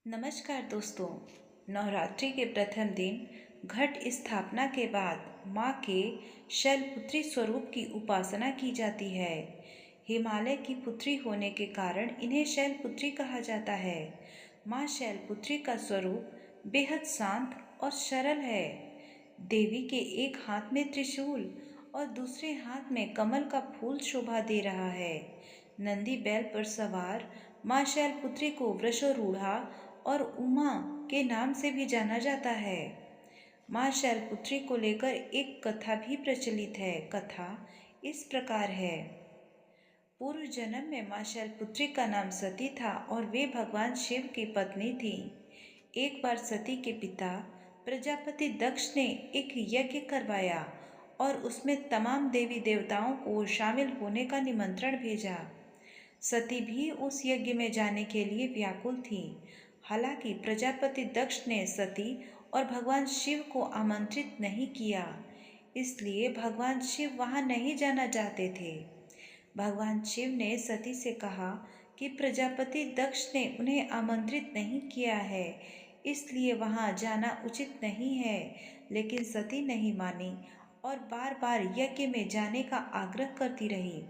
नमस्कार दोस्तों। नवरात्रि के प्रथम दिन घट स्थापना के बाद माँ के शैलपुत्री स्वरूप की उपासना की जाती है। हिमालय की पुत्री होने के कारण इन्हें शैलपुत्री कहा जाता है। माँ शैलपुत्री का स्वरूप बेहद शांत और सरल है। देवी के एक हाथ में त्रिशूल और दूसरे हाथ में कमल का फूल शोभा दे रहा है। नंदी बैल पर सवार माँ शैलपुत्री को वृषारूढ़ा और उमा के नाम से भी जाना जाता है। माँ शैलपुत्री को लेकर एक कथा भी प्रचलित है। कथा इस प्रकार है। पूर्व जन्म में माँ शैलपुत्री का नाम सती था और वे भगवान शिव की पत्नी थी। एक बार सती के पिता प्रजापति दक्ष ने एक यज्ञ करवाया और उसमें तमाम देवी देवताओं को शामिल होने का निमंत्रण भेजा। सती भी उस यज्ञ में जाने के लिए व्याकुल थी। हालांकि प्रजापति दक्ष ने सती और भगवान शिव को आमंत्रित नहीं किया, इसलिए भगवान शिव वहां नहीं जाना चाहते थे। भगवान शिव ने सती से कहा कि प्रजापति दक्ष ने उन्हें आमंत्रित नहीं किया है, इसलिए वहां जाना उचित नहीं है। लेकिन सती नहीं मानी और बार बार यज्ञ में जाने का आग्रह करती रही।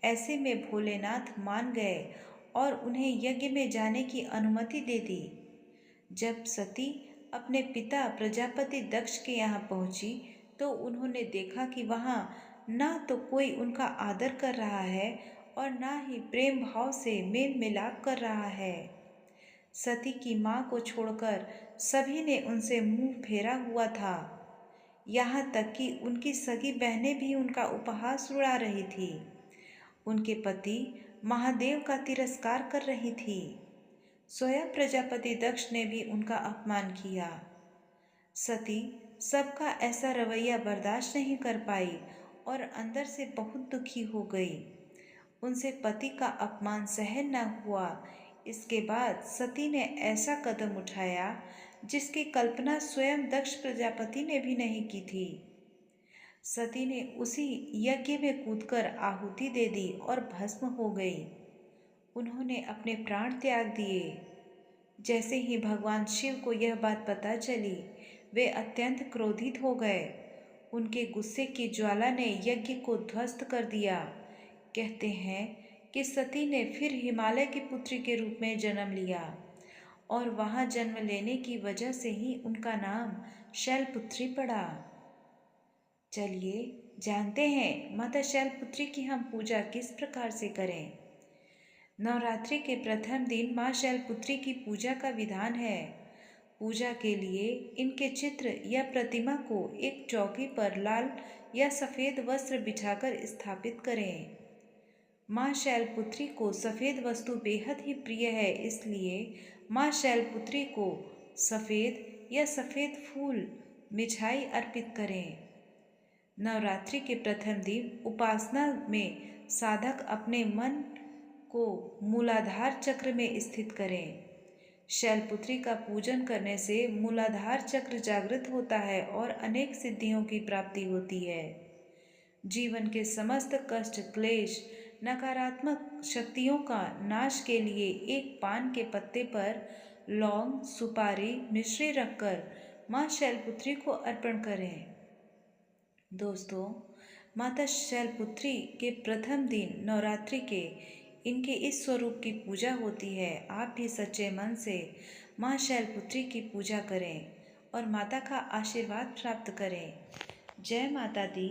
ऐसे में भोलेनाथ मान गए और उन्हें यज्ञ में जाने की अनुमति दे दी। जब सती अपने पिता प्रजापति दक्ष के यहाँ पहुंची तो उन्होंने देखा कि वहाँ ना तो कोई उनका आदर कर रहा है और ना ही प्रेम भाव से मेल मिलाप कर रहा है। सती की माँ को छोड़कर सभी ने उनसे मुंह फेरा हुआ था। यहाँ तक कि उनकी सगी बहनें भी उनका उपहास उड़ा रही थी। उनके पति महादेव का तिरस्कार कर रही थी। स्वयं प्रजापति दक्ष ने भी उनका अपमान किया। सती सबका ऐसा रवैया बर्दाश्त नहीं कर पाई और अंदर से बहुत दुखी हो गई। उनसे पति का अपमान सहन न हुआ। इसके बाद सती ने ऐसा कदम उठाया जिसकी कल्पना स्वयं दक्ष प्रजापति ने भी नहीं की थी। सती ने उसी यज्ञ में कूदकर आहुति दे दी और भस्म हो गई। उन्होंने अपने प्राण त्याग दिए। जैसे ही भगवान शिव को यह बात पता चली, वे अत्यंत क्रोधित हो गए। उनके गुस्से की ज्वाला ने यज्ञ को ध्वस्त कर दिया। कहते हैं कि सती ने फिर हिमालय की पुत्री के रूप में जन्म लिया और वहां जन्म लेने की वजह से ही उनका नाम शैलपुत्री पड़ा। चलिए जानते हैं माता शैलपुत्री की हम पूजा किस प्रकार से करें। नवरात्रि के प्रथम दिन माँ शैलपुत्री की पूजा का विधान है। पूजा के लिए इनके चित्र या प्रतिमा को एक चौकी पर लाल या सफ़ेद वस्त्र बिछाकर स्थापित करें। माँ शैलपुत्री को सफ़ेद वस्तु बेहद ही प्रिय है, इसलिए माँ शैलपुत्री को सफ़ेद या सफ़ेद फूल मिठाई अर्पित करें। नवरात्रि के प्रथम दिन उपासना में साधक अपने मन को मूलाधार चक्र में स्थित करें। शैलपुत्री का पूजन करने से मूलाधार चक्र जागृत होता है और अनेक सिद्धियों की प्राप्ति होती है। जीवन के समस्त कष्ट, क्लेश, नकारात्मक शक्तियों का नाश के लिए एक पान के पत्ते पर लौंग, सुपारी, मिश्री रखकर माँ शैलपुत्री को अर्पण करें। दोस्तों, माता शैलपुत्री के प्रथम दिन नवरात्रि के इनके इस स्वरूप की पूजा होती है। आप भी सच्चे मन से माँ शैलपुत्री की पूजा करें और माता का आशीर्वाद प्राप्त करें। जय माता दी।